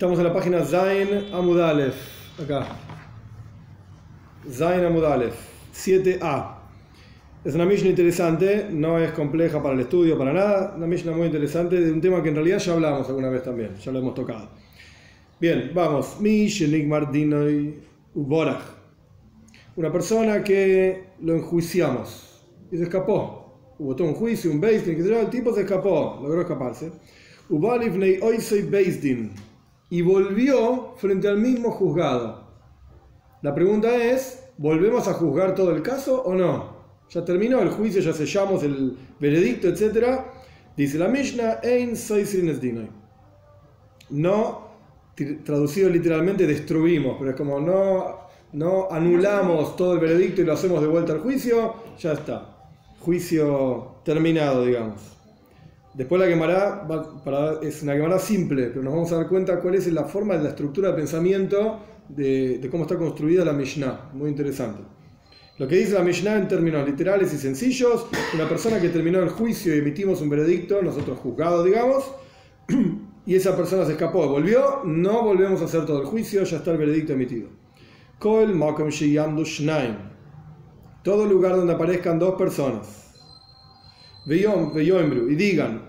Estamos en la página Zain Amud Aleph, acá. Zain Amud Aleph, 7a. Es una Mishnah interesante, no es compleja para el estudio, para nada. Una Mishnah muy interesante de un tema que en realidad ya hablamos alguna vez también, ya lo hemos tocado. Bien, vamos. Una persona que lo enjuiciamos y se escapó. Hubo todo un juicio, un Beis Din, el tipo se escapó, logró escaparse. Y volvió frente al mismo juzgado. La pregunta es, ¿volvemos a juzgar todo el caso o no? Ya terminó el juicio, ya sellamos el veredicto, etc. Dice la Mishnah, Ein Soisrin es Dinoi. No, traducido literalmente, destruimos, pero es como no anulamos todo el veredicto y lo hacemos de vuelta al juicio, ya está. Juicio terminado, digamos. Después la Gemara es una Gemara simple, pero nos vamos a dar cuenta cuál es la forma de la estructura de pensamiento de cómo está construida la Mishnah. Muy interesante. Lo que dice la Mishnah en términos literales y sencillos: una persona que terminó el juicio y emitimos un veredicto, nosotros juzgados, digamos, y esa persona se escapó, volvió, no volvemos a hacer todo el juicio, ya está el veredicto emitido. Kol makom sheyamdu shnaim. Todo lugar donde aparezcan dos personas. Y digan,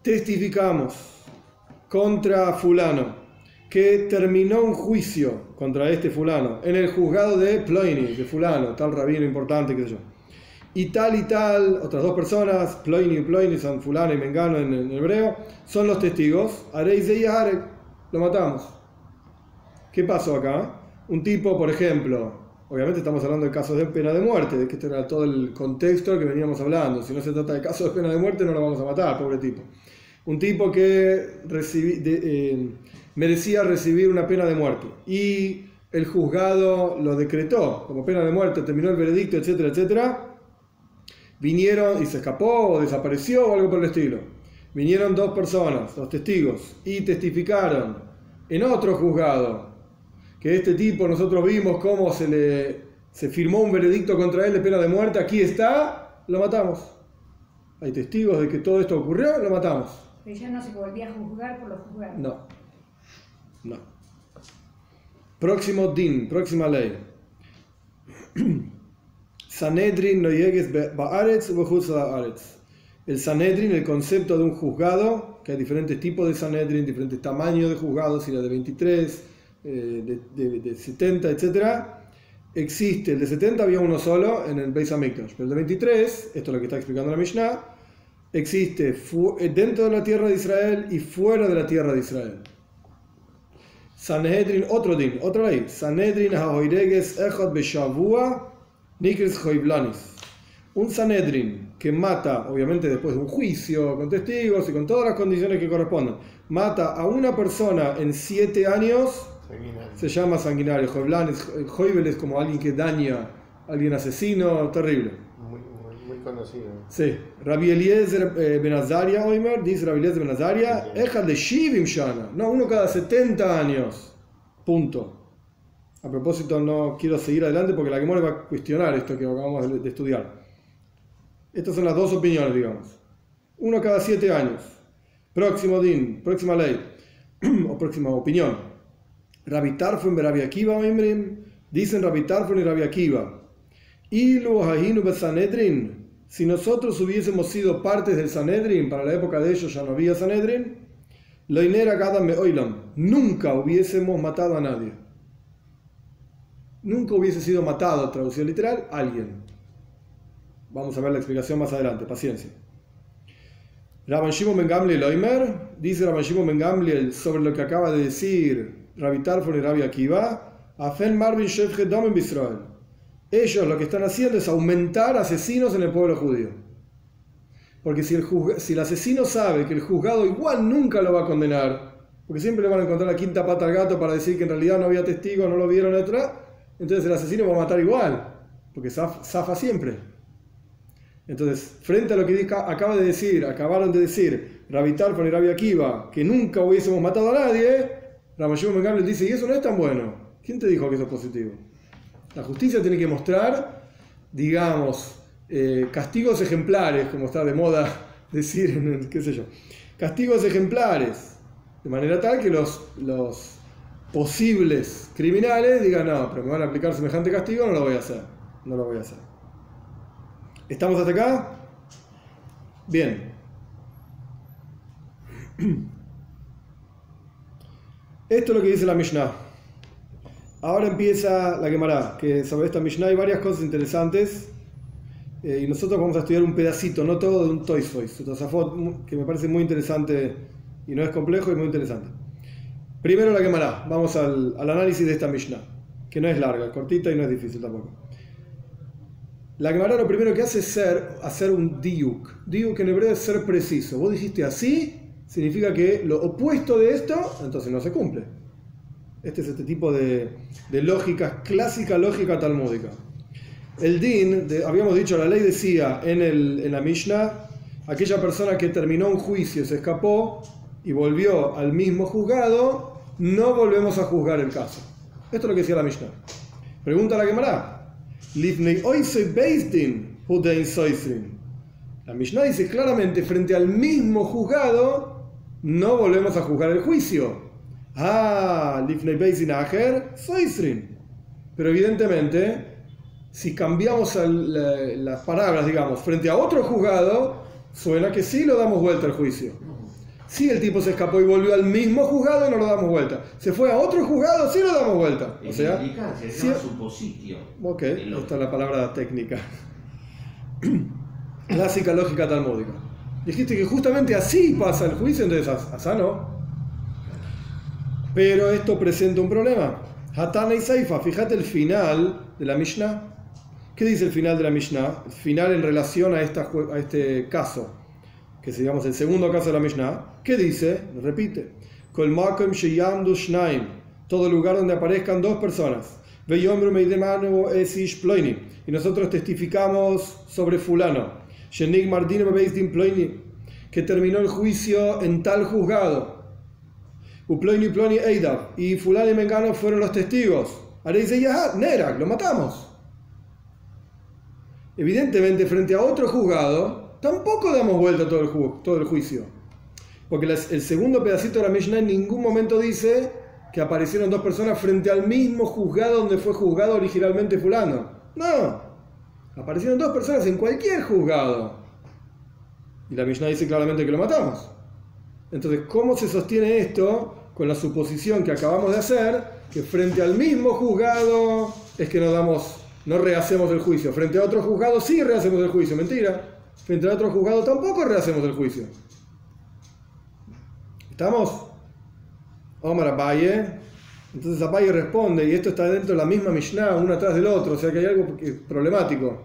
testificamos contra fulano que terminó un juicio contra este fulano en el juzgado de Ploini, de fulano, tal rabino importante, qué sé yo. Y tal, otras dos personas, Ploini y Ploini, son fulano y mengano en hebreo, son los testigos. Areis de Yarek, lo matamos. ¿Qué pasó acá? Un tipo, por ejemplo, obviamente estamos hablando de casos de pena de muerte, de que este era todo el contexto que veníamos hablando. Si no se trata de casos de pena de muerte, no lo vamos a matar, pobre tipo. Un tipo que merecía recibir una pena de muerte y el juzgado lo decretó como pena de muerte, terminó el veredicto, etcétera, etcétera. Vinieron y se escapó o desapareció o algo por el estilo. Vinieron dos personas, dos testigos, y testificaron en otro juzgado que este tipo, nosotros vimos cómo se firmó un veredicto contra él de pena de muerte, aquí está, lo matamos. Hay testigos de que todo esto ocurrió, lo matamos. Pero ya no se volvía a juzgar por los juzgados. No. Próximo din, próxima ley. Sanedrin no llegues ba'aretz u b'chutz la'aretz. El Sanedrin, el concepto de un juzgado, que hay diferentes tipos de Sanedrin, diferentes tamaños de juzgados, y la de 23, de 70, etc. Existe, el de 70 había uno solo en el Beis Hamikdash, pero el de 23, esto es lo que está explicando la Mishnah, existe dentro de la tierra de Israel y fuera de la tierra de Israel. Sanhedrin, otro din, otra ley. Sanhedrin ha'oireges echad beshavua nikres hoiblanis. Un Sanhedrin que mata, obviamente después de un juicio, con testigos y con todas las condiciones que correspondan, mata a una persona en 7 años, se llama sanguinario. Hoibel es como alguien que daña, alguien asesino, terrible. Muy conocido. Sí. Rabbi Eliezer ben Azaria, Oimer, dice Rabbi Eliezer ben Azaria, Ejad de Shivim Shana. No, uno cada 70 años. Punto. A propósito, no quiero seguir adelante porque la Gemara va a cuestionar esto que acabamos de estudiar. Estas son las dos opiniones, digamos. Uno cada 7 años. Próximo din, próxima ley, o próxima opinión. Rabbi Tarfon y Rabbi Akiva, dicen Rabbi Tarfon y Rabbi Akiva. Ilu hahinu besanedrin. Si nosotros hubiésemos sido partes del Sanedrin, para la época de ellos ya no había Sanedrin, loinera gadam meoilam, nunca hubiésemos matado a nadie. Nunca hubiese sido matado, traducido literal, alguien. Vamos a ver la explicación más adelante, paciencia. Rabban Shimon ben Gamliel Oimer, dice Rabban Shimon ben Gamliel sobre lo que acaba de decir Rabbi Tarfon y Rabbi Akiva, Afen Marvin Shefche Dom en Israel. Ellos lo que están haciendo es aumentar asesinos en el pueblo judío. Porque si el asesino sabe que el juzgado igual nunca lo va a condenar, porque siempre le van a encontrar la quinta pata al gato para decir que en realidad no había testigos, no lo vieron, etc., entonces el asesino va a matar igual, porque zafa siempre. Entonces, frente a lo que acabaron de decir Rabbi Tarfon y Rabbi Akiva, que nunca hubiésemos matado a nadie, Rabban Shimon ben Gamliel dice, y eso no es tan bueno. ¿Quién te dijo que eso es positivo? La justicia tiene que mostrar, digamos, castigos ejemplares, como está de moda decir, qué sé yo, castigos ejemplares, de manera tal que los posibles criminales digan, no, pero me van a aplicar semejante castigo, no lo voy a hacer, no lo voy a hacer. ¿Estamos hasta acá? Bien. Esto es lo que dice la Mishnah. Ahora empieza la Gemara, que sobre esta Mishnah hay varias cosas interesantes, y nosotros vamos a estudiar un pedacito, no todo, de un Tosfos, que me parece muy interesante, y no es complejo, y muy interesante. Primero la Gemara, vamos al análisis de esta Mishnah, que no es larga, es cortita y no es difícil tampoco. La Gemara lo primero que hace es hacer un diuk. Diuk en hebreo es ser preciso. Vos dijiste así, significa que lo opuesto de esto, entonces no se cumple. Este es este tipo de lógica, clásica lógica talmúdica. El din, habíamos dicho, la ley decía en la Mishnah, aquella persona que terminó un juicio, se escapó y volvió al mismo juzgado, no volvemos a juzgar el caso. Esto es lo que decía la Mishnah. Pregunta la Gemara. La Mishnah dice claramente, frente al mismo juzgado, no volvemos a juzgar el juicio. Pero evidentemente, si cambiamos las palabras, digamos, frente a otro juzgado, suena que sí lo damos vuelta al juicio. Si el tipo se escapó y volvió al mismo juzgado, no lo damos vuelta. Se fue a otro juzgado, sí lo damos vuelta. O sea, se llama supositio. Ok, esta es la palabra técnica. Clásica lógica talmúdica. Dijiste que justamente así pasa el juicio, entonces así no. Pero esto presenta un problema. Hatana y Seifa, fíjate el final de la Mishnah. ¿Qué dice el final de la Mishnah? El final en relación a este caso, que es, digamos, el segundo caso de la Mishnah. ¿Qué dice? Repite. Todo lugar donde aparezcan dos personas. Y nosotros testificamos sobre fulano, que terminó el juicio en tal juzgado. Y fulano y mengano fueron los testigos. Lo matamos. Evidentemente, frente a otro juzgado, tampoco damos vuelta todo el juicio. Porque el segundo pedacito de la Mishnah en ningún momento dice que aparecieron dos personas frente al mismo juzgado donde fue juzgado originalmente fulano. No, aparecieron dos personas en cualquier juzgado. Y la Mishnah dice claramente que lo matamos. Entonces, ¿cómo se sostiene esto con la suposición que acabamos de hacer, que frente al mismo juzgado es que no rehacemos el juicio? Frente a otro juzgado sí rehacemos el juicio. Mentira. Frente a otro juzgado tampoco rehacemos el juicio. ¿Estamos? Omar Abaye. Entonces Abaye responde, y esto está dentro de la misma Mishnah, uno atrás del otro, o sea que hay algo problemático.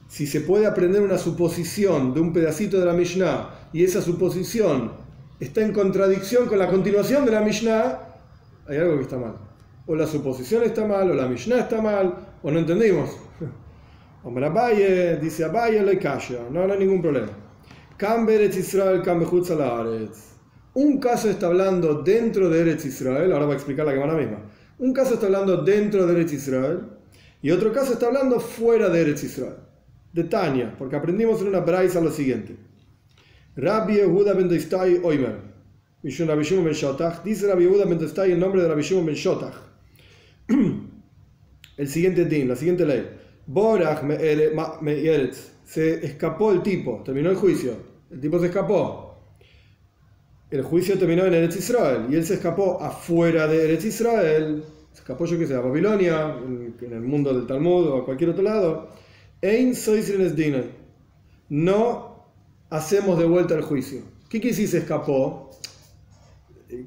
Si se puede aprender una suposición de un pedacito de la Mishnah y esa suposición está en contradicción con la continuación de la Mishnah, hay algo que está mal. O la suposición está mal, o la Mishnah está mal, o no entendimos. Omar Abaye, dice Abaye, lo callo, no hay ningún problema. Kam be'eretz Israel, kam bechutz ha'aretz. Un caso está hablando dentro de Eretz Israel, ahora voy a explicar la Gemara misma. Un caso está hablando dentro de Eretz Israel y otro caso está hablando fuera de Eretz Israel. De Tania, porque aprendimos en una braisa lo siguiente. Rabbi Yehuda ben Doistai Oimer, Mishun Rabbi Shimon ben Shotach, dice Rabbi Yehuda ben Doistai en nombre de Rabbi Shimon ben Shotach. El siguiente din, la siguiente ley. Borach me Eretz, se escapó el tipo, terminó el juicio, el tipo se escapó. El juicio terminó en Eretz Israel y él se escapó afuera de Eretz Israel, se escapó, yo que sé, a Babilonia, en el mundo del Talmud o a cualquier otro lado. Ein soisrenes dinai. No hacemos de vuelta el juicio. ¿Qué quiere decir se escapó?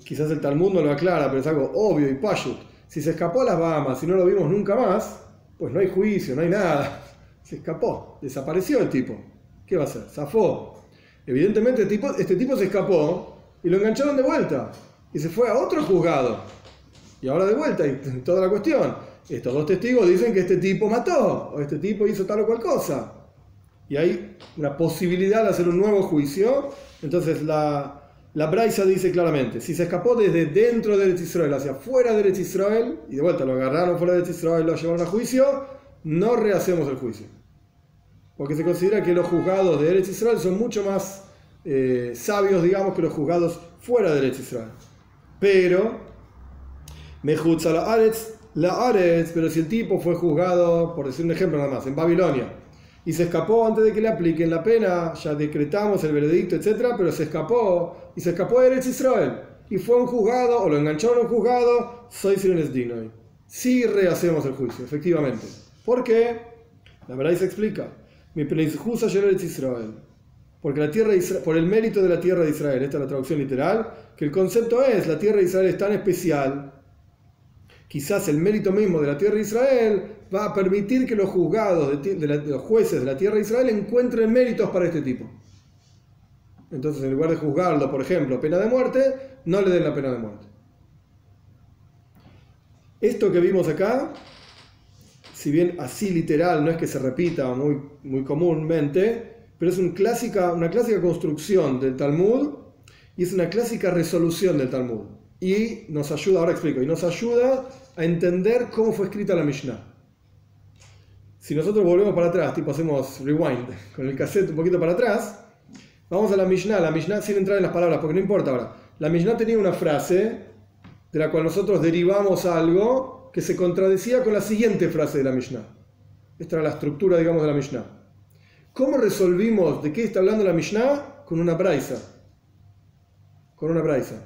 Quizás el Talmud no lo aclara, pero es algo obvio y pashut. Si se escapó a las Bahamas y no lo vimos nunca más, pues no hay juicio, no hay nada. Se escapó, desapareció el tipo. ¿Qué va a hacer? Zafó. Evidentemente este tipo se escapó y lo engancharon de vuelta y se fue a otro juzgado y ahora de vuelta y toda la cuestión, estos dos testigos dicen que este tipo mató o este tipo hizo tal o cual cosa y hay una posibilidad de hacer un nuevo juicio. Entonces la Braisa dice claramente, si se escapó desde dentro de Eretz Israel hacia fuera de Eretz Israel y de vuelta lo agarraron fuera de Eretz Israel y lo llevaron a juicio, no rehacemos el juicio. porque se considera que los juzgados de Eretz Israel son mucho más sabios, digamos, que los juzgados fuera de Eretz Israel. Pero, Mechutz a la Aretz, pero si el tipo fue juzgado, por decir un ejemplo nada más, en Babilonia, y se escapó antes de que le apliquen la pena, ya decretamos el veredicto, etc., pero se escapó, y se escapó de Eretz Israel, y fue a un juzgado, o lo engancharon a un juzgado, soy Sirenes Dinoi. Sí rehacemos el juicio, efectivamente. ¿Por qué? La verdad se explica. Mi Penizjusa Eretz Israel. Porque la tierra de Israel, por el mérito de la tierra de Israel, esta es la traducción literal, que el concepto es, la tierra de Israel es tan especial, quizás el mérito mismo de la tierra de Israel va a permitir que los juzgados de los jueces de la tierra de Israel encuentren méritos para este tipo. Entonces, en lugar de juzgarlo, por ejemplo, pena de muerte, no le den la pena de muerte. Esto que vimos acá, si bien así literal no es que se repita muy, muy comúnmente, pero es una clásica construcción del Talmud y es una clásica resolución del Talmud. Y nos ayuda, ahora explico, y nos ayuda a entender cómo fue escrita la Mishnah. Si nosotros volvemos para atrás, tipo hacemos rewind con el cassette un poquito para atrás, vamos a la Mishnah sin entrar en las palabras, porque no importa ahora. La Mishnah tenía una frase de la cual nosotros derivamos algo que se contradecía con la siguiente frase de la Mishnah. Esta era la estructura, digamos, de la Mishnah. ¿Cómo resolvimos de qué está hablando la Mishnah? Con una braisa. Con una braisa.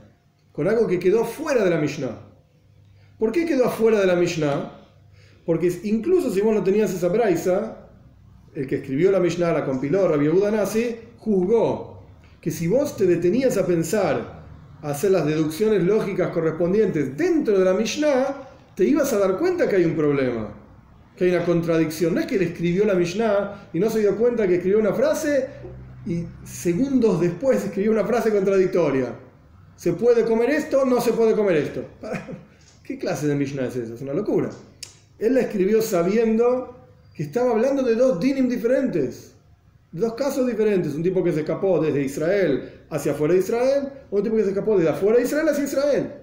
Con algo que quedó fuera de la Mishnah. ¿Por qué quedó afuera de la Mishnah? Porque incluso si vos no tenías esa braisa, el que escribió la Mishnah, la compiló, Rabbi Yehuda Nasi, juzgó que si vos te detenías a pensar, a hacer las deducciones lógicas correspondientes dentro de la Mishnah, te ibas a dar cuenta que hay un problema, que hay una contradicción. No es que él escribió la Mishnah y no se dio cuenta que escribió una frase y segundos después escribió una frase contradictoria. ¿Se puede comer esto? No se puede comer esto. ¿Qué clase de Mishnah es esa? Es una locura. Él la escribió sabiendo que estaba hablando de dos dinim diferentes, de dos casos diferentes. Un tipo que se escapó desde Israel hacia afuera de Israel, o un tipo que se escapó desde afuera de Israel hacia Israel.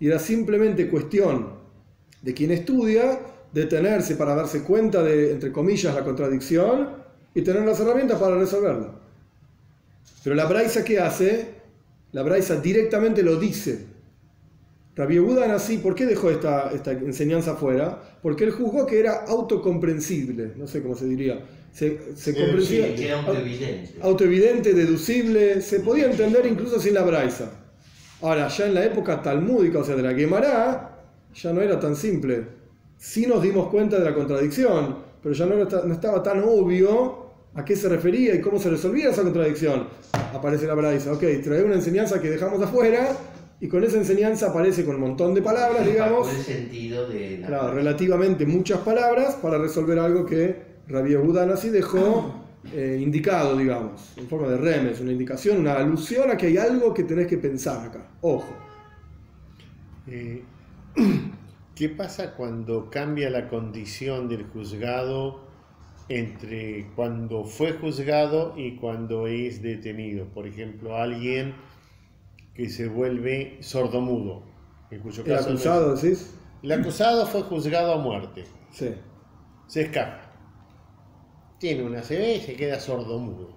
Y era simplemente cuestión de quien estudia detenerse para darse cuenta de, entre comillas, la contradicción y tener las herramientas para resolverla. Pero la braisa, ¿qué hace? La braisa directamente lo dice. Rabbi Yehuda Nasi, ¿por qué dejó esta enseñanza fuera? Porque él juzgó que era autocomprensible, no sé cómo se diría. Se comprendía, sí, era autoevidente. Autoevidente, deducible, se podía entender incluso sin la braisa. Ahora, ya en la época talmúdica, o sea, de la Gemara, ya no era tan simple. Sí nos dimos cuenta de la contradicción, pero ya no estaba tan obvio a qué se refería y cómo se resolvía esa contradicción. Aparece la braisa, ok, trae una enseñanza que dejamos afuera, y con esa enseñanza aparece con un montón de palabras, digamos, el sentido de claro, relativamente muchas palabras para resolver algo que Rabbi Yehuda Nasi dejó indicado, digamos, en forma de remes, una indicación, una alusión a que hay algo que tenés que pensar acá. Ojo. ¿Qué pasa cuando cambia la condición del juzgado entre cuando fue juzgado y cuando es detenido? Por ejemplo, alguien que se vuelve sordomudo, en cuyo caso... ¿El acusado, decís? El acusado fue juzgado a muerte. Sí. Se escapa. Tiene una CB y se queda sordomudo.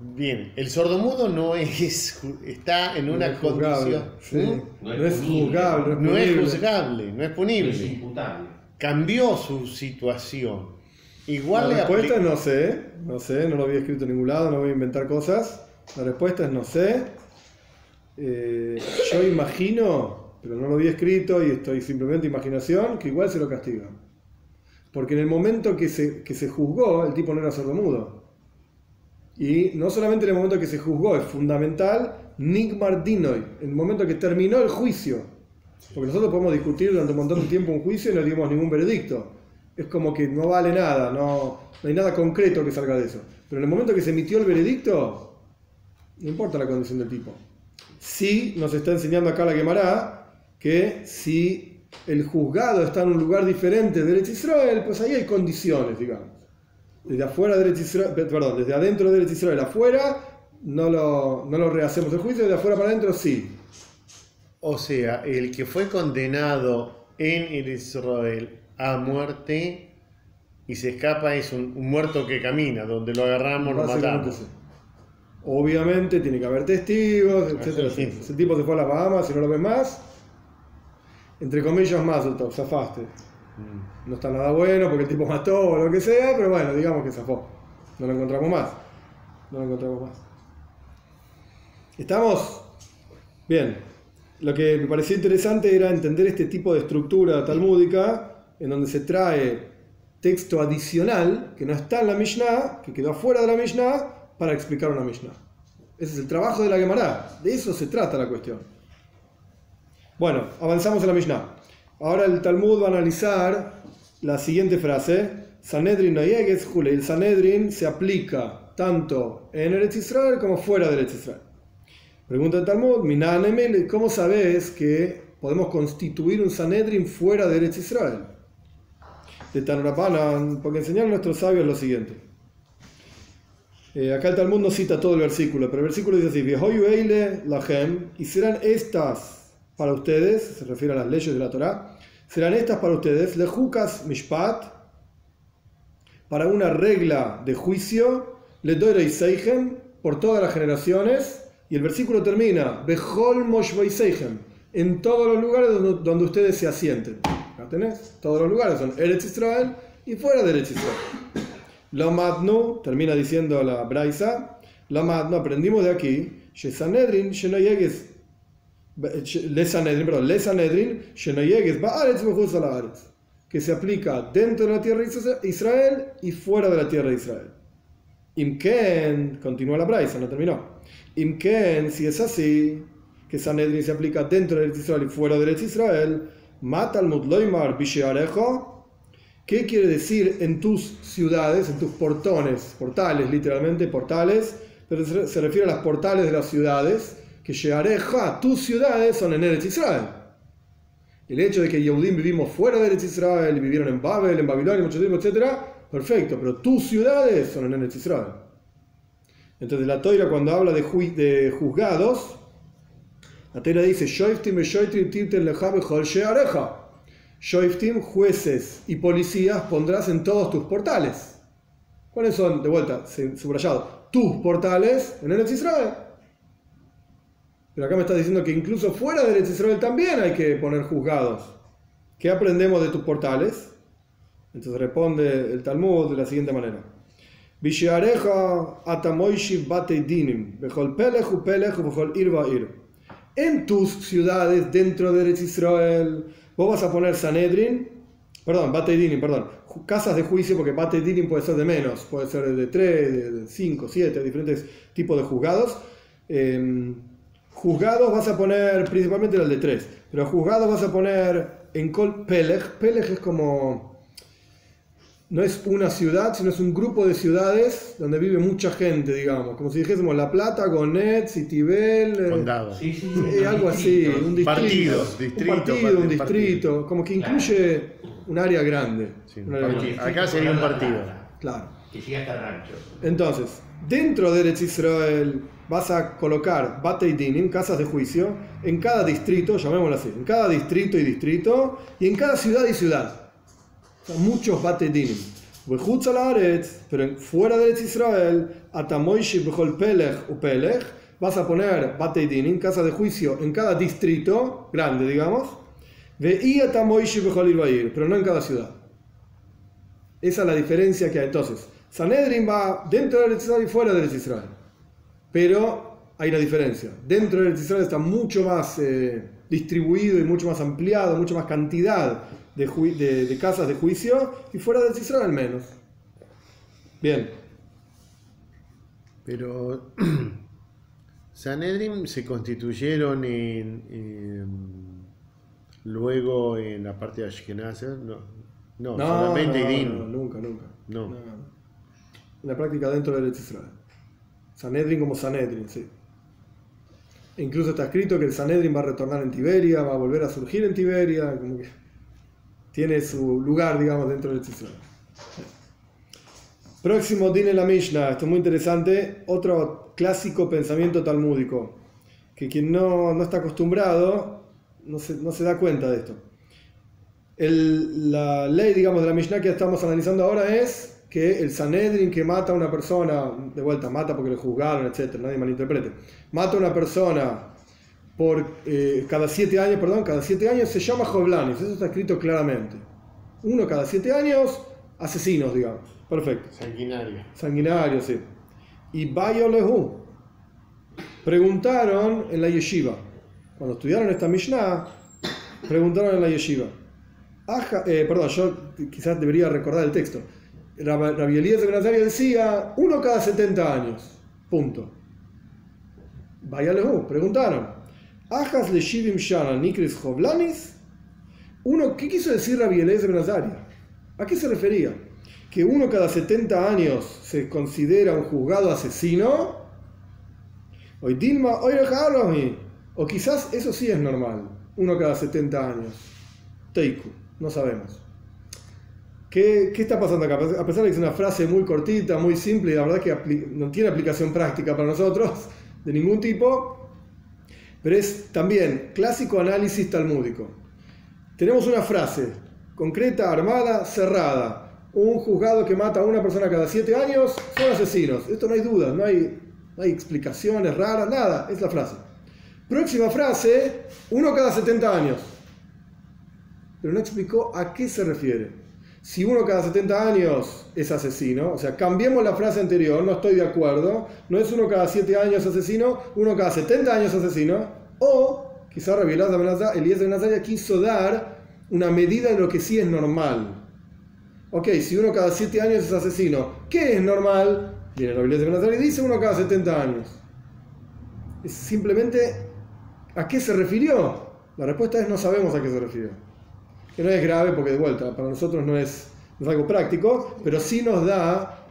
Bien, el sordomudo no es... está en una condición... Sí. No es juzgable, no es juzgable, no es punible. No es imputable. Cambió su situación. Igual la le respuesta es no sé, no lo había escrito en ningún lado, no voy a inventar cosas. La respuesta es no sé. Yo imagino, pero no lo había escrito y estoy simplemente imaginación, que igual se lo castiga. Porque en el momento que se juzgó, el tipo no era sordomudo. Y no solamente en el momento que se juzgó, es fundamental, Nigmar Dinoy, en el momento que terminó el juicio. Porque nosotros podemos discutir durante un montón de tiempo un juicio y no dimos ningún veredicto. Es como que no vale nada, no hay nada concreto que salga de eso. Pero en el momento que se emitió el veredicto, no importa la condición del tipo. Sí nos está enseñando acá la Gemara que si el juzgado está en un lugar diferente de Eretz Israel, pues ahí hay condiciones, digamos. Desde afuera de Eretz Israel, perdón, desde adentro de Eretz Israel afuera no lo rehacemos el juicio, de afuera para adentro sí. O sea, el que fue condenado en el Israel a muerte y se escapa es un muerto que camina, donde lo agarramos, lo Básicamente matamos. sí. Obviamente tiene que haber testigos, etcétera. sí. Ese tipo se fue a las Bahamas, si no lo ves más, entre comillas más, zafaste. No está nada bueno porque el tipo mató o lo que sea, pero bueno, digamos que zafó. No lo encontramos más. ¿Estamos? Bien. Lo que me pareció interesante era entender este tipo de estructura talmúdica en donde se trae texto adicional que no está en la Mishnah, que quedó afuera de la Mishnah, para explicar una Mishnah. Ese es el trabajo de la Gemara. De eso se trata la cuestión. Bueno, avanzamos en la Mishnah. Ahora el Talmud va a analizar la siguiente frase. Sanedrin no llegues, Jule. El Sanedrin se aplica tanto en Eretz Israel como fuera de Eretz Israel. Pregunta el Talmud, Minanemel, ¿cómo sabes que podemos constituir un Sanedrin fuera de Eretz Israel? De Tanurapanan, porque enseñaron nuestros sabios lo siguiente. Acá el Talmud no cita todo el versículo, pero el versículo dice así: Viehoyu eile lachem, y serán estas para ustedes, se refiere a las leyes de la Torá, serán estas para ustedes, lejukas mishpat, para una regla de juicio, ledorei seichem, por todas las generaciones. Y el versículo termina, Behol moshvei seichem, en todos los lugares donde ustedes se asienten. ¿La tenés? Todos los lugares son Eretz Israel y fuera de Eretz Israel. Lomadnu, termina diciendo la Braisa, Lomadnu, aprendimos de aquí, Sanedrin, Le Sanedrin, que se aplica dentro de la tierra de Israel y fuera de la tierra de Israel. Imken, continúa la Braisa, no terminó. Imken, si es así, que Sanedrin se aplica dentro de Israel y fuera de Israel, Matal Mudloimar Bishearejo. ¿Qué quiere decir en tus ciudades, en tus portones? Portales, literalmente portales, pero se refiere a las portales de las ciudades, que Sheareja, tus ciudades son en Eretz Israel. El hecho de que Yehudim vivimos fuera de Eretz Israel, vivieron en Babel, en Babilonia, mucho tiempo, etc., perfecto, pero tus ciudades son en Eretz Israel. Entonces la Toira, cuando habla de juzgados, la Toira dice, Shoiftim beshoitrim tirten lecha bechol sheareja. Shoiftim, jueces y policías pondrás en todos tus portales. ¿Cuáles son? De vuelta, subrayado, tus portales en Eretz Israel. Pero acá me está diciendo que incluso fuera de Eretz Israel también hay que poner juzgados. ¿Qué aprendemos de tus portales? Entonces responde el Talmud de la siguiente manera. Bisheareja atamoishiv batei dinim, bechol pelech u pelech u bechol ir va ir. En tus ciudades dentro de Eretz Israel, vos vas a poner Sanedrin, batei dinim, casas de juicio, porque batei dinim puede ser de menos, puede ser de 3, de 5, 7, diferentes tipos de juzgados. Juzgados vas a poner principalmente el de 3, pero juzgados vas a poner en Kol Pelech. Pelech es como, no es una ciudad, sino es un grupo de ciudades donde vive mucha gente, digamos, como si dijésemos La Plata, Gonet, Citibel, Condado. Algo así, un distrito, un distrito, como que incluye un área grande. Sí, acá sería un partido. Claro. Que llega hasta rancho. Entonces, dentro de Eretz Israel vas a colocar Batei Dinim, casas de juicio, en cada distrito, llamémoslo así, en cada distrito y distrito, y en cada ciudad y ciudad. O sea, muchos Batei Dinim. Pero fuera de Eretz Israel, Atamoishi Bechol Pelech u Pelech, vas a poner Batei Dinim, casas de juicio, en cada distrito, grande, digamos, Ve'i Atamoishi Bechol Irvair, pero no en cada ciudad. Esa es la diferencia que hay. Entonces, Sanedrin va dentro de Eretz Israel y fuera de Eretz Israel. Pero hay una diferencia. Dentro de Eretz Israel está mucho más distribuido y mucho más ampliado, mucha más cantidad de casas de juicio, y fuera de Eretz Israel menos. Bien. Pero Sanedrin se constituyeron luego en la parte de Ashkenaz, no, solamente Idín. Nunca. No. La práctica dentro de Eretz Israel. Sanedrin como Sanedrin, sí. E incluso está escrito que el Sanedrin va a retornar en Tiberia, va a volver a surgir en Tiberia, como que tiene su lugar, digamos, dentro de Eretz Israel. Próximo din en la Mishnah, esto es muy interesante, otro clásico pensamiento talmúdico, que quien no está acostumbrado no se da cuenta de esto. La ley, digamos, de la Mishnah que estamos analizando ahora es que el Sanedrin que mata a una persona, de vuelta, mata porque le juzgaron, etc., nadie malinterprete, mata a una persona por cada 7 años, cada 7 años se llama Jovlanis, eso está escrito claramente. Uno cada 7 años, asesinos, digamos. Perfecto. Sanguinario, sí. Y Bayolehu. Preguntaron en la yeshiva. Cuando estudiaron esta Mishnah, preguntaron en la yeshiva. Yo quizás debería recordar el texto. Rabbi Eliezer ben Azariah decía, uno cada 70 años. Punto. Bayolehu. Preguntaron. Ajas le shivim shana nikris jovlanis. ¿Qué quiso decir Rabbi Eliezer ben Azariah? ¿A qué se refería? ¿Que uno cada 70 años se considera un juzgado asesino? O quizás eso sí es normal, uno cada 70 años. Teiku, no sabemos. ¿Qué está pasando acá? A pesar de que es una frase muy cortita, muy simple, y la verdad que no tiene aplicación práctica para nosotros, de ningún tipo, pero es también clásico análisis talmúdico. Tenemos una frase concreta, armada, cerrada. Un juzgado que mata a una persona cada 7 años son asesinos. Esto no hay duda, no hay explicaciones raras, nada, es la frase. Próxima frase, uno cada 70 años. Pero no explicó a qué se refiere. Si uno cada 70 años es asesino, o sea, cambiemos la frase anterior, no estoy de acuerdo, no es uno cada 7 años asesino, uno cada 70 años asesino, o quizá Rabbi Eliezer ben Azariah quiso dar una medida de lo que sí es normal. Ok, si uno cada 7 años es asesino, ¿qué es normal? Viene Rabbi Eliezer ben Azariah y dice uno cada 70 años. Es simplemente, ¿a qué se refirió? La respuesta es no sabemos a qué se refirió. Que no es grave porque de vuelta, para nosotros no es algo práctico, pero sí nos da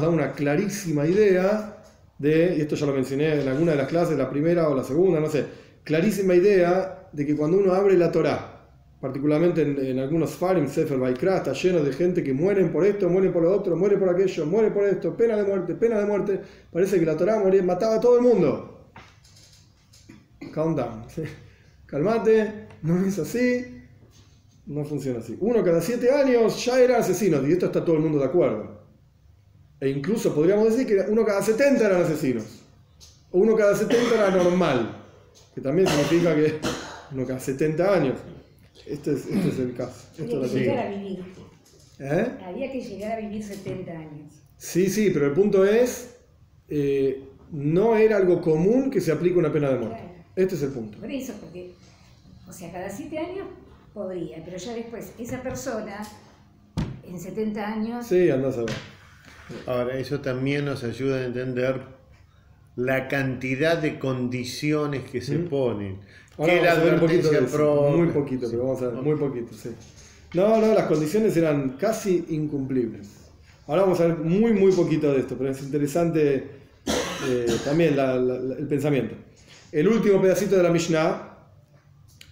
una clarísima idea de, y esto ya lo mencioné en alguna de las clases, la primera o la segunda, no sé, clarísima idea de que cuando uno abre la Torá, particularmente en algunos Farim, Sefer Vaikra, está lleno de gente que mueren por esto, mueren por lo otro, muere por aquello, muere por esto, pena de muerte. Parece que la Torá mataba a todo el mundo. Calm down. Calmate, no es así, no funciona así. Uno cada 7 años ya era asesino, y esto está todo el mundo de acuerdo. E incluso podríamos decir que uno cada 70 eran asesinos, o uno cada 70 era normal, que también significa que uno cada 70 años. Este es el caso. Había que llegar a vivir. ¿Eh? Había que llegar a vivir 70 años. Sí, pero el punto es, no era algo común que se aplique una pena de muerte. Claro. Este es el punto. Por eso, porque, o sea, cada 7 años podría, pero ya después, esa persona, en 70 años... Sí, andás a ver. Ahora, eso también nos ayuda a entender la cantidad de condiciones que se ponen. Ahora Que la vamos a ver un poquito de advertencia eso. propia. Muy poquito, pero vamos a ver, muy poquito, sí. No, las condiciones eran casi incumplibles. Ahora vamos a ver muy poquito de esto, pero es interesante también el pensamiento. El último pedacito de la Mishnah,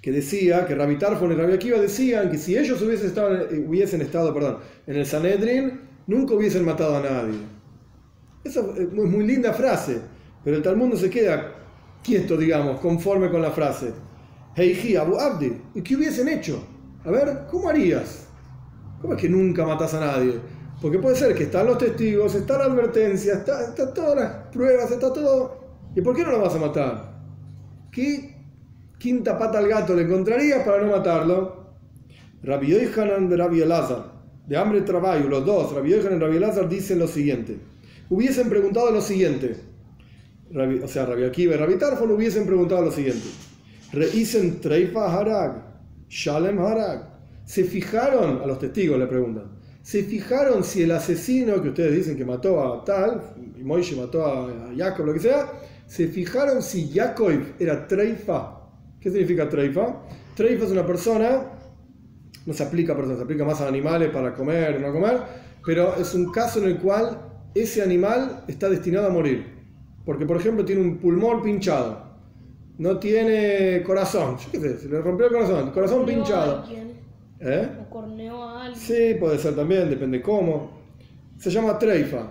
que decía que Rabbi Tarfon y Rabbi Akiva decían que si ellos hubiesen estado en el Sanedrin, nunca hubiesen matado a nadie. Esa es muy linda frase, pero el Talmud no se queda quieto, digamos, conforme con la frase. Heiji Abu Abdi, ¿y qué hubiesen hecho? A ver, ¿cómo harías? ¿Cómo es que nunca matas a nadie? Porque puede ser que están los testigos, está la advertencia, está todas las pruebas, está todo. ¿Y por qué no lo vas a matar? ¿Qué quinta pata al gato le encontrarías para no matarlo? Rabbi Yochanan y Rabbi Elazar, de hambre y trabajo, los dos, Rabbi Yochanan y Rabbi Elazar, dicen lo siguiente. Hubiesen preguntado lo siguiente. Rabbi Akiva y Rabbi Tarfon hubiesen preguntado lo siguiente. Reisen Treifa Harag, Shalem Harag. ¿Se fijaron? A los testigos le preguntan. ¿Se fijaron si el asesino que ustedes dicen que mató a tal, y Moishe mató a Jacob, lo que sea, se fijaron si Jacob era Treifa? ¿Qué significa Treifa? Treifa es una persona, no se aplica a personas, se aplica más a animales para comer o no comer, pero es un caso en el cual ese animal está destinado a morir. Porque, por ejemplo, tiene un pulmón pinchado, no tiene corazón, yo qué sé, se le rompió el corazón pinchado. ¿O corneó a alguien? Sí, puede ser también, depende cómo. Se llama treifa.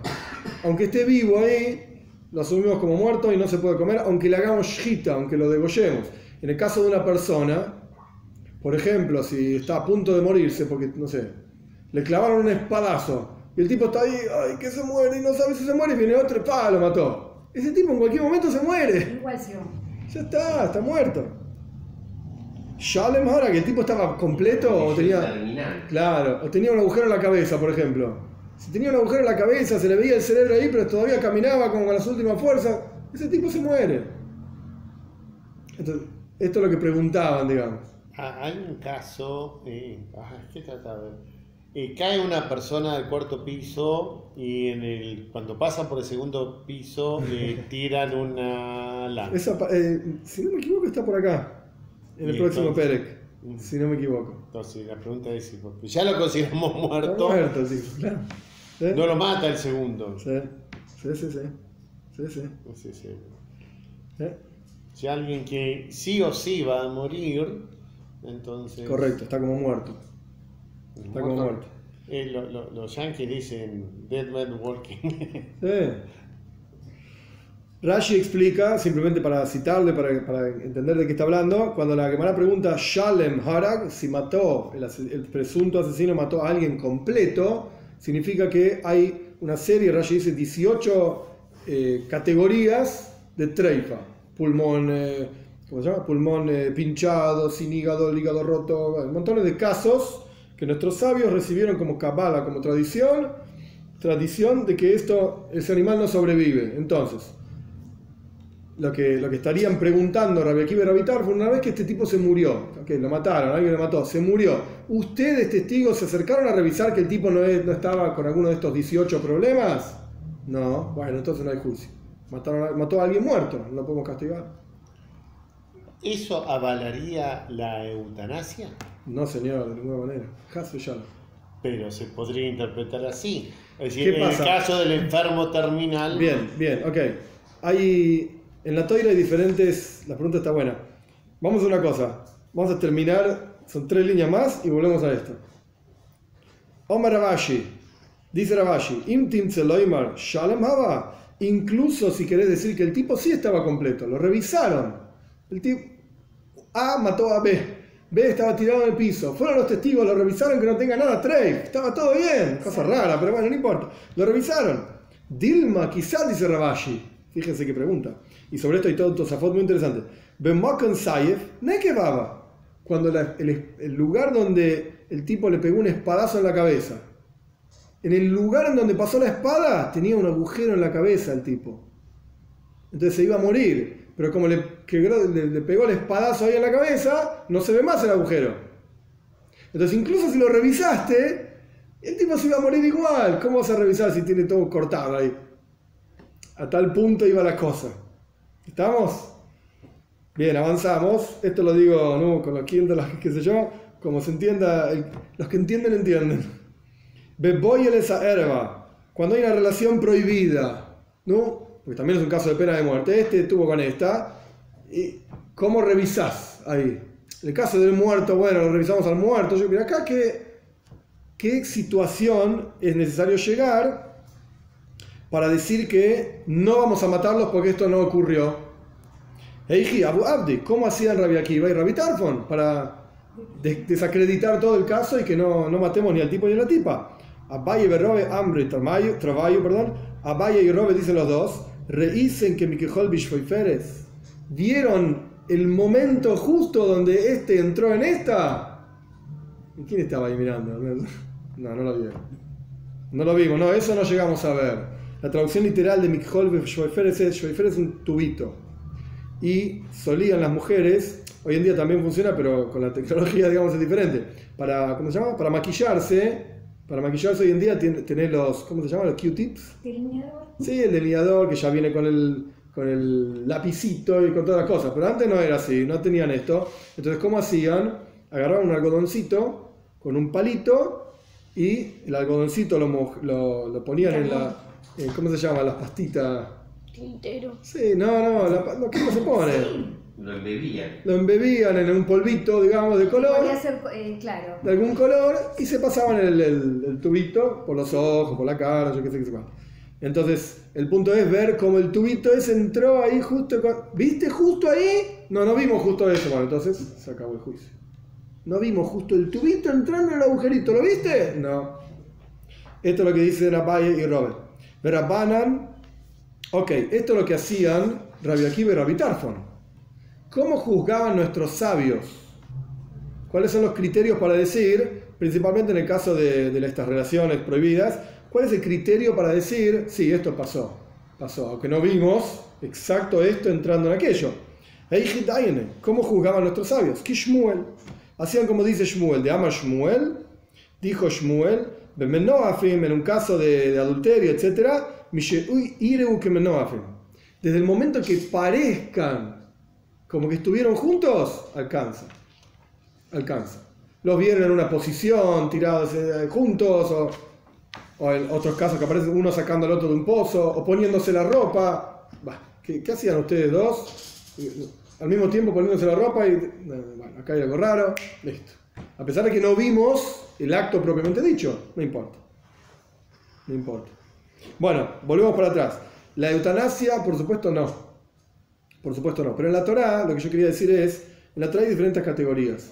Aunque esté vivo ahí, lo asumimos como muerto y no se puede comer, aunque le hagamos shita, aunque lo degollemos. En el caso de una persona, por ejemplo, si está a punto de morirse, porque, no sé, le clavaron un espadazo, y el tipo está ahí, ay, que se muere, y no sabe si se muere, y viene otro, ¡pah!, lo mató. Ese tipo en cualquier momento se muere. Igual sí. Ya está muerto. Shalem ahora, que el tipo estaba completo o tenía... Terminal. Claro, o tenía un agujero en la cabeza, por ejemplo. Si tenía un agujero en la cabeza, se le veía el cerebro ahí, pero todavía caminaba como con las últimas fuerzas, ese tipo se muere. Entonces, esto es lo que preguntaban, digamos. Hay un caso, ¿qué trataba? Cae una persona del cuarto piso y cuando pasa por el segundo piso le tiran una lanza. Si no me equivoco, está por acá, en el próximo Perec, si no me equivoco. Entonces la pregunta es si ya lo consideramos muerto. Está muerto, sí, claro. ¿Sí? No lo mata el segundo. Sí. Si alguien que sí o sí va a morir, entonces... Correcto, está como muerto. Está como muerto. Los yankees dicen dead man walking. Sí. Rashi explica, simplemente para citarle, para entender de qué está hablando, cuando la Gemara pregunta Shalem Harag, si mató, el presunto asesino mató a alguien completo, significa que hay una serie, Rashi dice 18 categorías de treifa. Pulmón, ¿cómo se llama? Pulmón pinchado, sin hígado, el hígado roto, montones de casos que nuestros sabios recibieron como Kabbalah, como tradición de que ese animal no sobrevive. Entonces, lo que estarían preguntando Rabbi Akiva y Rabbi Tarfon, una vez que este tipo se murió, que lo mataron, alguien lo mató, se murió, ¿ustedes, testigos, se acercaron a revisar que el tipo no estaba con alguno de estos 18 problemas? No, bueno, entonces no hay juicio. Mató a alguien muerto, no lo podemos castigar. ¿Eso avalaría la eutanasia? No, señor, de ninguna manera. Pero se podría interpretar así. Es ¿Qué decir, en pasa? el caso del enfermo terminal... Bien, ok. En la Toira hay diferentes... La pregunta está buena. Vamos a una cosa. Vamos a terminar, son 3 líneas más y volvemos a esto. Omar Rabashi. Dice Rabashi, Imtim Tzeloimar Shalem Hava. Incluso si querés decir que el tipo sí estaba completo, lo revisaron. El tipo A mató a B. B estaba tirado en el piso. Fueron los testigos, lo revisaron que no tenga nada treif. Estaba todo bien. Cosa rara, pero bueno, no importa. Lo revisaron. Dilma, quizás, dice Rabashi. Fíjense qué pregunta. Y sobre esto hay todo un tosafot muy interesante. Bemokan Sayef, Nekebaba. Cuando el lugar donde el tipo le pegó un espadazo en la cabeza. En el lugar en donde pasó la espada, tenía un agujero en la cabeza el tipo. Entonces se iba a morir. Pero como le pegó el espadazo ahí en la cabeza, no se ve más el agujero. Entonces incluso si lo revisaste, el tipo se iba a morir igual. ¿Cómo vas a revisar si tiene todo cortado ahí? A tal punto iba la cosa. ¿Estamos? Bien, avanzamos. Esto lo digo, ¿no?, con los qué sé yo, como se entienda, los que entienden, entienden. Beboyel esa herba, cuando hay una relación prohibida, ¿no? Porque también es un caso de pena de muerte. Este estuvo con esta. ¿Y cómo revisás ahí? El caso del muerto, bueno, lo revisamos al muerto. Yo, mira acá, ¿qué situación es necesario llegar para decir que no vamos a matarlos porque esto no ocurrió? Eiji, Abu Abdi, ¿cómo hacían Rabbi Akiva y Rabbi Tarfon para desacreditar todo el caso y que no matemos ni al tipo ni a la tipa? Abaye y Robe, hambre y trabajo, perdón. Abaye y Robe dicen los dos, reícen que Mikejol Bishfoiferes. ¿Vieron el momento justo donde este entró en esta? ¿Y quién estaba ahí mirando? No lo vieron. No lo vimos, no, eso no llegamos a ver. La traducción literal de Mikejol Bishfoiferes es un tubito. Y solían las mujeres, hoy en día también funciona, pero con la tecnología, digamos, es diferente. ¿Cómo se llama? Para maquillarse hoy en día tenés los, ¿cómo se llama? Los Q-tips. ¿Delineador? Sí, el delineador que ya viene con el lapicito y con todas las cosas. Pero antes no era así, no tenían esto. Entonces, ¿cómo hacían? Agarraban un algodoncito con un palito y el algodoncito lo ponían en la... ¿cómo se llama? Las pastitas. Tintero. Sí, ¿cómo se pone? Lo embebían. Lo embebían en un polvito, digamos, de color. Podría ser, claro. De algún color y se pasaban el tubito por los ojos, por la cara, yo qué sé qué se pasa. Entonces, el punto es ver cómo el tubito ese entró ahí justo. ¿Viste justo ahí? No vimos justo eso. Bueno, entonces se acabó el juicio. No vimos justo el tubito entrando en el agujerito, ¿lo viste? No. Esto es lo que dicen Abaye y Robert. Verabanan, ok, esto es lo que hacían Rabbi Akiva y Rabbi Tarfon. ¿Cómo juzgaban nuestros sabios? ¿Cuáles son los criterios para decir, principalmente en el caso de estas relaciones prohibidas, cuál es el criterio para decir, sí, esto pasó, aunque no vimos exacto esto entrando en aquello? ¿Cómo juzgaban nuestros sabios? Que Shmuel, hacían como dice Shmuel, de Ama Shmuel, dijo Shmuel, en un caso de adulterio, etc., desde el momento que parezcan como que estuvieron juntos, alcanza. Los vieron en una posición, tirados juntos, o en otros casos que aparece uno sacando al otro de un pozo, o poniéndose la ropa. ¿Qué hacían ustedes dos? Al mismo tiempo poniéndose la ropa y, bueno, acá hay algo raro, listo. A pesar de que no vimos el acto propiamente dicho, no importa. Bueno, volvemos para atrás. La eutanasia, por supuesto no. Pero en la Torá, lo que yo quería decir es, en la Torá hay diferentes categorías.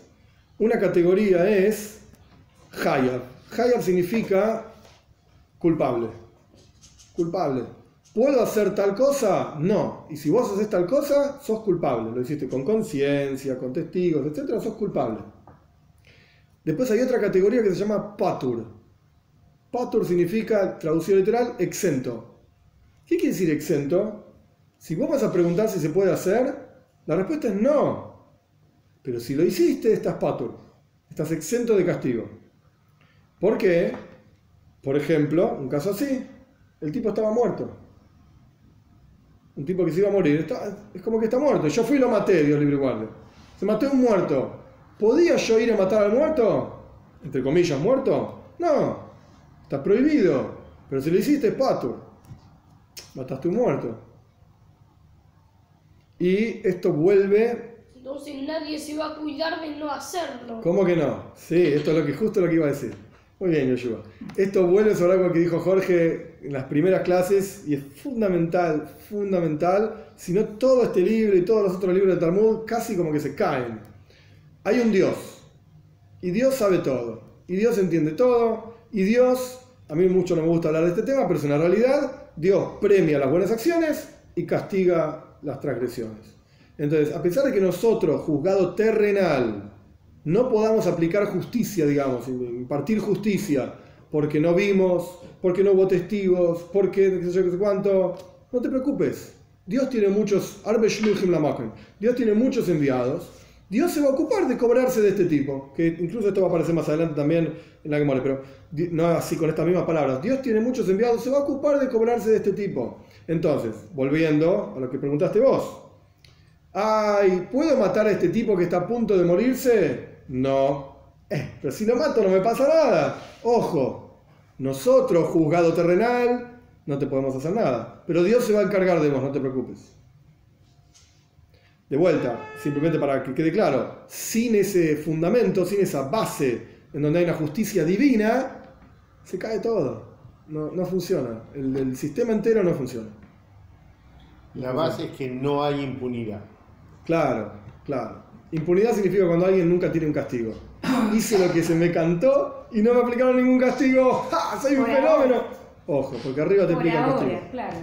Una categoría es Hayab. Hayab significa culpable. ¿Puedo hacer tal cosa? No. Y si vos haces tal cosa, sos culpable. Lo hiciste con conciencia, con testigos, etc. Sos culpable. Después hay otra categoría que se llama Patur. Patur significa, traducción literal, exento. ¿Qué quiere decir exento? Si vos vas a preguntar si se puede hacer, la respuesta es no. Pero si lo hiciste, estás patur. Estás exento de castigo. ¿Por qué? Por ejemplo, un caso así, el tipo estaba muerto. Un tipo que se iba a morir, es como que está muerto. Yo fui y lo maté, Dios libre y guarde. Se maté a un muerto. ¿Podía yo ir a matar al muerto? Entre comillas, muerto. No, está prohibido. Pero si lo hiciste, es patur. Mataste a un muerto. Y esto vuelve... Entonces nadie se va a cuidar de no hacerlo. ¿Cómo que no? Sí, esto es justo lo que iba a decir. Muy bien, Yoshua. Esto vuelve sobre algo que dijo Jorge en las primeras clases y es fundamental. Si no, todo este libro y todos los otros libros del Talmud casi como que se caen. Hay un Dios. Y Dios sabe todo. Y Dios entiende todo. Y Dios, a mí mucho no me gusta hablar de este tema, pero es una realidad. Dios premia las buenas acciones y castiga las transgresiones. Entonces, a pesar de que nosotros, juzgado terrenal, no podamos aplicar justicia, digamos, impartir justicia, porque no vimos, porque no hubo testigos, porque qué sé yo, qué sé cuánto, no te preocupes. Dios tiene muchos, Dios tiene muchos enviados. Dios se va a ocupar de cobrarse de este tipo, que incluso esto va a aparecer más adelante también en la Gemara, pero no así con estas mismas palabras. Dios tiene muchos enviados, se va a ocupar de cobrarse de este tipo. Entonces, volviendo a lo que preguntaste vos. Ay, ¿puedo matar a este tipo que está a punto de morirse? No. Pero si lo mato no me pasa nada. Ojo, nosotros, juzgado terrenal, no te podemos hacer nada. Pero Dios se va a encargar de vos, no te preocupes. De vuelta, simplemente para que quede claro, sin ese fundamento, sin esa base en donde hay una justicia divina, se cae todo. No funciona. El sistema entero no funciona. La base es que no hay impunidad. Claro. Impunidad significa cuando alguien nunca tiene un castigo. Hice lo que se me cantó y no me aplicaron ningún castigo. ¡Ja! ¡Soy un fenómeno! Ojo, porque arriba te aplican castigo. Claro.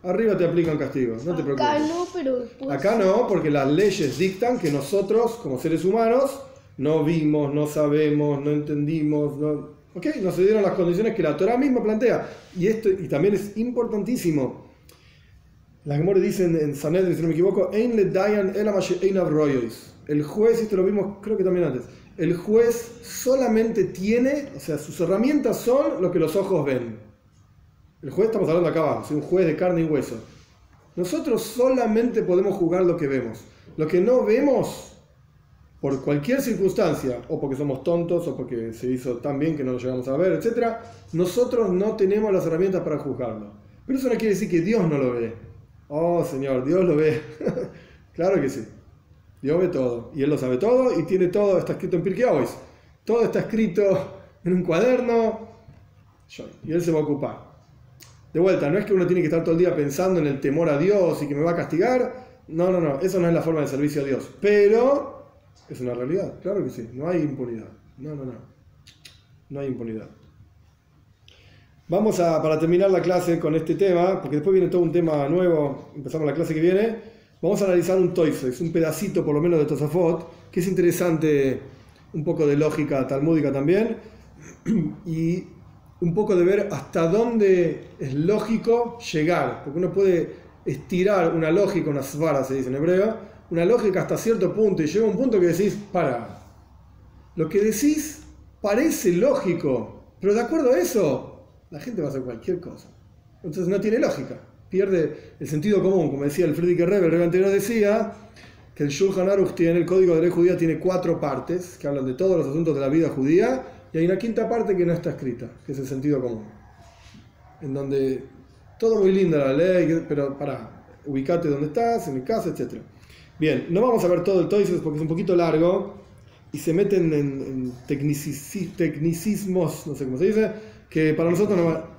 Arriba te aplican castigo, no te preocupes. Acá no, pero después... Acá no, porque las leyes dictan que nosotros, como seres humanos, no vimos, no sabemos, no entendimos, no se dieron las condiciones que la Torá misma plantea. Y también es importantísimo. Las Gemara dicen en Sanedrin, si no me equivoco, Ein le dayan el ein avroyois. El juez, esto lo vimos creo que también antes, el juez solamente tiene, o sea, sus herramientas son lo que los ojos ven. El juez, estamos hablando acá abajo, un juez de carne y hueso. Nosotros solamente podemos juzgar lo que vemos. Lo que no vemos, por cualquier circunstancia, o porque somos tontos, o porque se hizo tan bien que no lo llegamos a ver, etc., nosotros no tenemos las herramientas para juzgarlo. Pero eso no quiere decir que Dios no lo ve. Oh, Señor, Dios lo ve. Claro que sí. Dios ve todo. Y Él lo sabe todo y tiene todo. Está escrito en Pirkei Avos. Todo está escrito en un cuaderno. Y Él se va a ocupar. De vuelta, no es que uno tiene que estar todo el día pensando en el temor a Dios y que me va a castigar. No. Eso no es la forma de servicio a Dios. Pero Es una realidad, claro que sí. No hay impunidad. No hay impunidad. Vamos para terminar la clase con este tema, porque después viene todo un tema nuevo, empezamos la clase que viene. Vamos a analizar un Toisfos, un pedacito por lo menos de Tosafot, que es interesante, un poco de lógica talmúdica también, y un poco de ver hasta dónde es lógico llegar, porque uno puede estirar una lógica, una svara se dice en hebreo, una lógica hasta cierto punto, y llega un punto que decís, lo que decís parece lógico, pero de acuerdo a eso, la gente va a hacer cualquier cosa. Entonces no tiene lógica, pierde el sentido común. Como decía el Friedrich Rebbe, el Rebbe anterior decía que el Shulchan Aruch tiene, el Código de Ley Judía tiene 4 partes que hablan de todos los asuntos de la vida judía, y hay una quinta parte que no está escrita, que es el sentido común, en donde todo muy linda la ley, pero ubicate donde estás, en mi casa, etc. Bien, no vamos a ver todo el Toisfos porque es un poquito largo y se meten en tecnicismos, no sé cómo se dice, que para nosotros no va...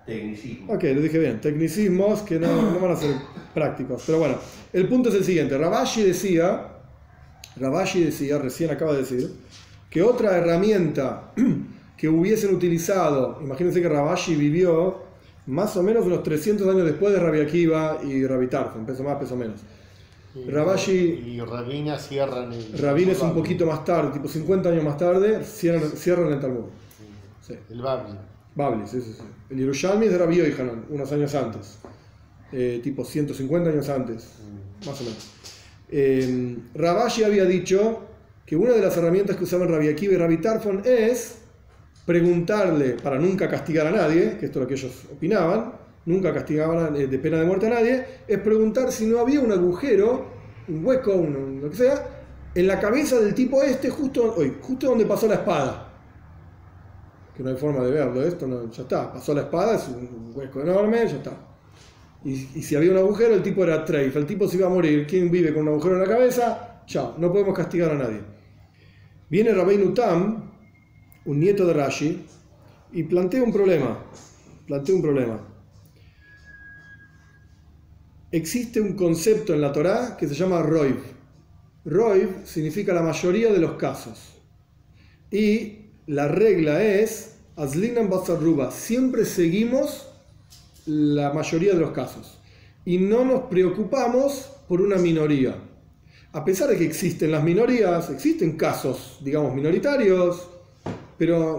Tecnicismo. Ok, lo dije bien. Tecnicismos que no van a ser prácticos. Pero bueno, el punto es el siguiente. Rabashi decía, recién acaba de decir, que otra herramienta que hubiesen utilizado, imagínense que Rabashi vivió más o menos unos 300 años después de Rabbi Akiva y Rabbi Tarfon, peso más, peso menos. Rabashi y Rabina cierran el... Rabina es un poquito más tarde, tipo 50 años más tarde, cierran el Talmud. Sí. El Babli. Babli, sí. El Yerushalmi es de Rabbi Yochanan, unos años antes, tipo 150 años antes, más o menos. Rabashi había dicho que una de las herramientas que usaban Rabbi Akiva y Rabbi Tarfon es preguntarle, para nunca castigar a nadie, que esto es lo que ellos opinaban, nunca castigaban de pena de muerte a nadie, es preguntar si no había un agujero, un hueco, lo que sea, en la cabeza del tipo justo donde pasó la espada. Que no hay forma de verlo, esto ya está, pasó la espada, es un hueco enorme, ya está. Y si había un agujero, el tipo era treif, el tipo se iba a morir. ¿Quién vive con un agujero en la cabeza? Chao, no podemos castigar a nadie. Viene Rabbeinu Tam, un nieto de Rashi, y plantea un problema. Existe un concepto en la Torá que se llama Roiv. Roiv significa la mayoría de los casos. Y la regla es, Azlinan Basarruba, siempre seguimos la mayoría de los casos. Y no nos preocupamos por una minoría. A pesar de que existen las minorías, existen casos, digamos, minoritarios, pero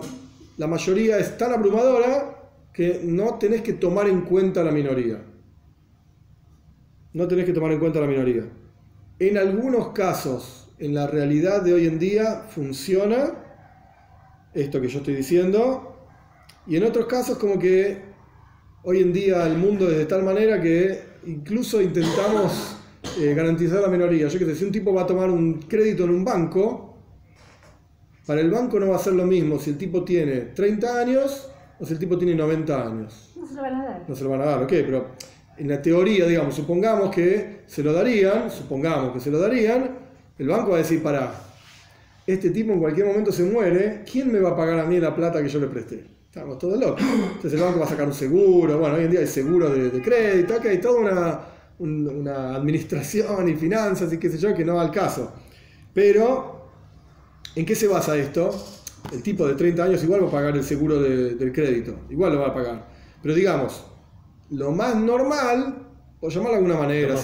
la mayoría es tan abrumadora que no tenés que tomar en cuenta la minoría. En algunos casos, en la realidad de hoy en día, funciona esto que yo estoy diciendo, y en otros casos como que hoy en día el mundo es de tal manera que incluso intentamos garantizar la minoría. Yo qué sé, si un tipo va a tomar un crédito en un banco, para el banco no va a ser lo mismo si el tipo tiene 30 años o si el tipo tiene 90 años. No se lo van a dar. No se lo van a dar, ok, pero en la teoría, digamos, supongamos que se lo darían, el banco va a decir, este tipo en cualquier momento se muere, ¿quién me va a pagar a mí la plata que yo le presté? Estamos todos locos. Entonces el banco va a sacar un seguro, bueno, hoy en día hay seguro de crédito, hay toda una administración y finanzas y qué sé yo, que no va al caso. Pero, ¿en qué se basa esto? El tipo de 30 años igual va a pagar el seguro del crédito, igual lo va a pagar. Pero digamos, lo más normal, por llamarlo de alguna manera,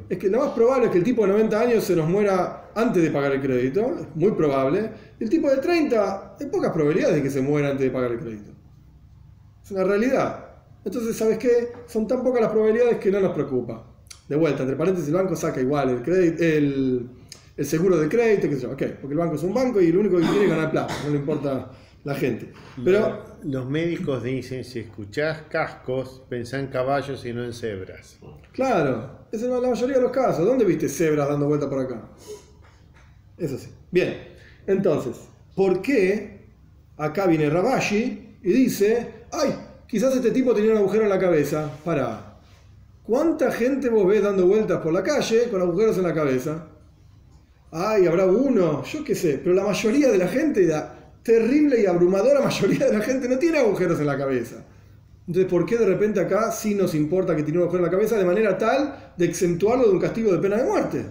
es que lo más probable es que el tipo de 90 años se nos muera antes de pagar el crédito, es muy probable. El tipo de 30, hay pocas probabilidades de que se muera antes de pagar el crédito. Es una realidad. Entonces, ¿sabes qué? Son tan pocas las probabilidades que no nos preocupa. De vuelta, entre paréntesis, el banco saca igual el seguro de crédito, qué sé yo, okay, porque el banco es un banco y lo único que quiere es ganar plata, no le importa la gente. Pero los médicos dicen, si escuchás cascos, pensá en caballos y no en cebras. Claro, esa es la mayoría de los casos. ¿Dónde viste cebras dando vuelta por acá? Eso sí. Bien, entonces, ¿por qué acá viene Rabashi y dice, quizás este tipo tenía un agujero en la cabeza? ¿Cuánta gente vos ves dando vueltas por la calle con agujeros en la cabeza? Habrá uno, yo qué sé, pero la mayoría de la gente, la terrible y abrumadora mayoría de la gente no tiene agujeros en la cabeza. Entonces, ¿por qué de repente acá sí nos importa que tiene un agujero en la cabeza de manera tal de exentuarlo de un castigo de pena de muerte?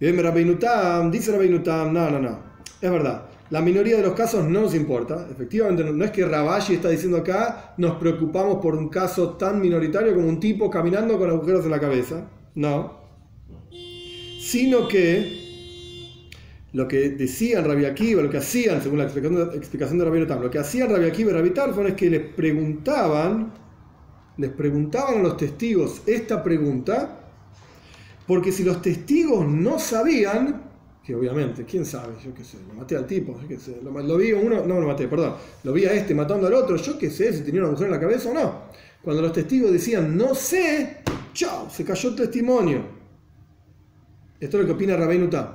Bien, Rabbeinu Tam, dice Rabbeinu Tam, no. Es verdad. La minoría de los casos no nos importa. Efectivamente, no es que Rabashi está diciendo acá, nos preocupamos por un caso tan minoritario como un tipo caminando con agujeros en la cabeza. No. Sino que lo que decían Rabbi Akiva, lo que hacían, según la explicación de Rabbeinu Tam, lo que hacían Rabbi Akiva y Rabbi Tarfon es que les preguntaban a los testigos esta pregunta, porque si los testigos no sabían, que obviamente, ¿quién sabe? Yo qué sé, lo maté al tipo, yo qué sé, lo vi a uno, no lo maté, perdón, lo vi a este matando al otro, yo qué sé si tenía una mujer en la cabeza o no. Cuando los testigos decían no sé, chao, se cayó el testimonio. Esto es lo que opina Rabbeinu Tam.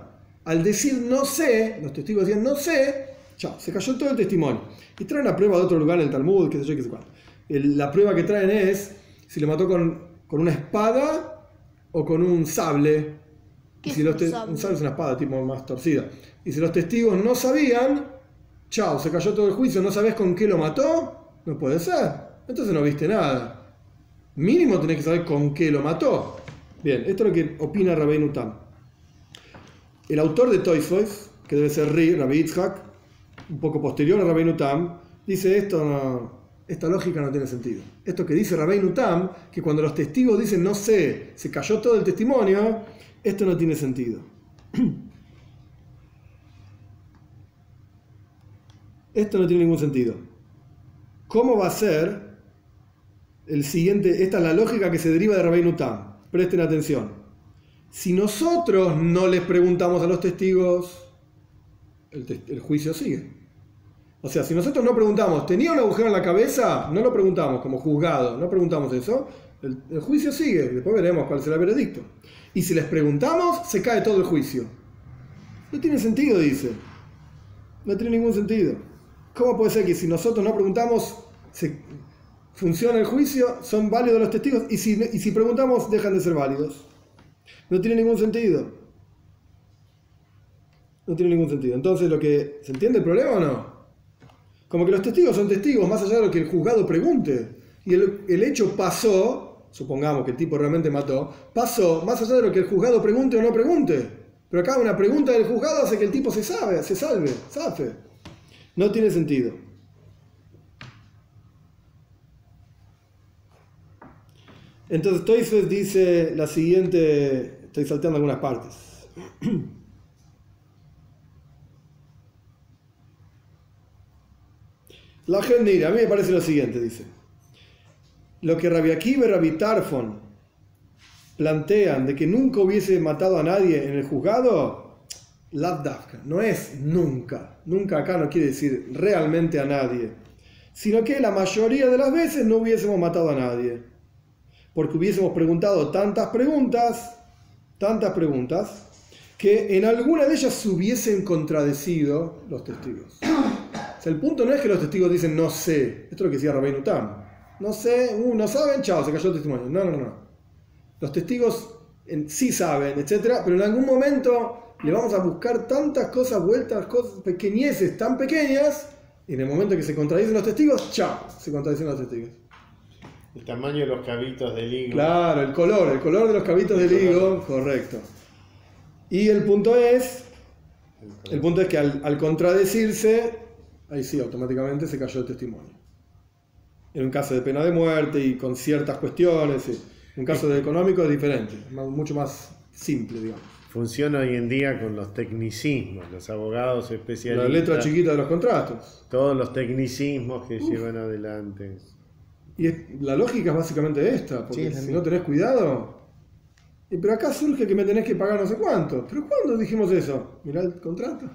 Al decir no sé, los testigos decían no sé, chao, se cayó todo el testimonio. Y traen una prueba de otro lugar en el Talmud, qué sé yo, qué sé cuánto. La prueba que traen es si le mató con una espada o con un sable. ¿Qué Si es un un sable? sable? Es una espada tipo más torcida. Y si los testigos no sabían, chao, se cayó todo el juicio, no sabés con qué lo mató, no puede ser. Entonces no viste nada. Mínimo tenés que saber con qué lo mató. Bien, esto es lo que opina Rabbeinu Tam. El autor de Tosfos, que debe ser Rabbi Yitzhak, un poco posterior a Rabbeinu Tam, dice esta lógica no tiene sentido. Esto que dice Rabbeinu Tam, que cuando los testigos dicen no sé, se cayó todo el testimonio, esto no tiene sentido. Esto no tiene ningún sentido. ¿Cómo va a ser el siguiente? Esta es la lógica que se deriva de Rabbeinu Tam. Presten atención. Si nosotros no les preguntamos a los testigos, el juicio sigue. O sea, si nosotros no preguntamos, ¿tenía un agujero en la cabeza? No lo preguntamos como juzgado, no preguntamos eso. El juicio sigue, después veremos cuál será el veredicto. Y si les preguntamos, se cae todo el juicio. No tiene sentido, dice. No tiene ningún sentido. ¿Cómo puede ser que si nosotros no preguntamos, funciona el juicio, son válidos los testigos, y si preguntamos, dejan de ser válidos? No tiene ningún sentido. No tiene ningún sentido. Entonces, ¿se entiende el problema o no? Como que los testigos son testigos, más allá de lo que el juzgado pregunte. Y el hecho pasó, supongamos que el tipo realmente mató, pasó más allá de lo que el juzgado pregunte o no pregunte. Pero acá una pregunta del juzgado hace que el tipo se salve. No tiene sentido. Entonces Tosfos dice la siguiente, estoy salteando algunas partes. La gente, a mí me parece lo siguiente, dice. Lo que Rabbi Akiva y Rabbi Tarfon plantean de que nunca hubiese matado a nadie en el juzgado, lav dafka, no es nunca. Nunca acá no quiere decir realmente a nadie. Sino que la mayoría de las veces no hubiésemos matado a nadie. Porque hubiésemos preguntado tantas preguntas, que en alguna de ellas se hubiesen contradecido los testigos. O sea, el punto no es que los testigos dicen no sé, esto es lo que decía Rabbeinu Tam. No sé, no saben, chao, se cayó el testimonio. No. Los testigos sí saben, etc. Pero en algún momento le vamos a buscar tantas cosas vueltas, cosas pequeñeces tan pequeñas, y en el momento que se contradicen los testigos, chao, se contradicen los testigos. El tamaño de los cabitos del higo. Claro, el color de los cabitos del higo, correcto. Y el punto es que al contradecirse, ahí sí, automáticamente se cayó el testimonio. En un caso de pena de muerte y con ciertas cuestiones, sí. En un caso de económico es diferente, mucho más simple, digamos. Funciona hoy en día con los tecnicismos, los abogados especialistas. La letra chiquita de los contratos. Todos los tecnicismos que llevan adelante. Y la lógica es básicamente esta, porque si no tenés cuidado... Pero acá surge que me tenés que pagar no sé cuánto. ¿Pero cuándo dijimos eso? Mirá el contrato.